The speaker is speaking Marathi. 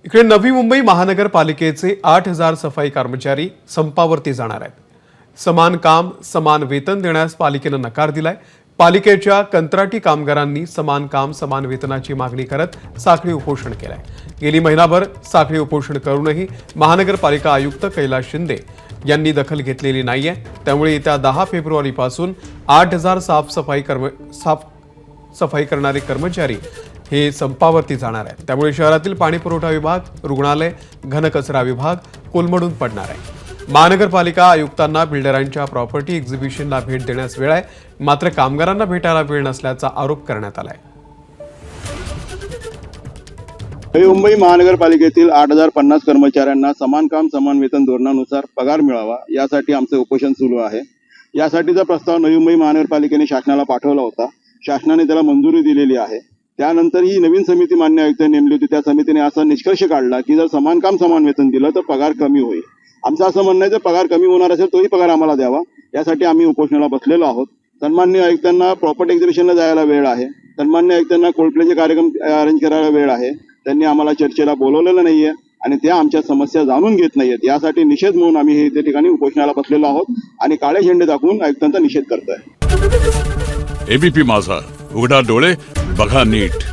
इकडे नवी मुंबई महानगरपालिकेचे 8,000 सफाई कर्मचारी संपावरती जाणार आहेत. समान काम समान वेतन देण्यास पालिकेनं नकार दिलाय. पालिकेच्या कंत्राटी कामगारांनी समान काम समान वेतनाची मागणी करत साखळी उपोषण केलंय. गेली महिनाभर साखळी उपोषण करूनही महानगरपालिका आयुक्त कैलास शिंदे यांनी दखल घेतलेली नाहीये. त्यामुळे येत्या 10 फेब्रुवारीपासून 8,000 सफाई करणारे कर्मचारी हे संपावरती जाणार आहेत. त्यामुळे शहरातील पाणी पुरवठा विभाग, रुग्णालय, घनकचरा विभाग कोलमडून पडणार आहे. महानगरपालिका आयुक्तांना बिल्डरांच्या प्रॉपर्टी एक्झिबिशनला भेट देण्यास वेळ आहे, मात्र कामगारांना भेटायला वेळ नसल्याचा आरोप करण्यात आलाय. नवी मुंबई महानगरपालिकेतील 8,050 कर्मचाऱ्यांना समान काम समान वेतन धोरणानुसार पगार मिळावा यासाठी आमचे उपोषण सुरू आहे. यासाठीचा प्रस्ताव नवी मुंबई महानगरपालिकेने शासनाला पाठवला होता. शासनाने त्याला मंजुरी दिलेली आहे. त्यानंतर ही नवीन समिती मान्य आयुक्त नेमली होती. त्या समितीने असा निष्कर्ष काढला की जर समान काम समान वेतन दिलं तर पगार कमी होईल. आमचं असं म्हणणं आहे जर पगार कमी होणार असेल तोही पगार आम्हाला द्यावा. यासाठी आम्ही उपोषणाला बसलेलो आहोत. सन्मान्य आयुक्तांना प्रॉपर्टी एक्झिबिशनला जायला वेळ आहे. सन्मान्य आयुक्तांना कोल्डप्लेचे कार्यक्रम अरेंज करायला वेळ आहे. त्यांनी आम्हाला चर्चेला बोलवलेलं नाहीये आणि त्या आमच्या समस्या जाणून घेत नाहीयेत. यासाठी निषेध म्हणून आम्ही हे त्या ठिकाणी उपोषणाला बसलेलो आहोत आणि काळे झेंडे दाखवून आयुक्तांचा निषेध करतोय. एबीपी माझा, उघडा डोळे बघा नीट.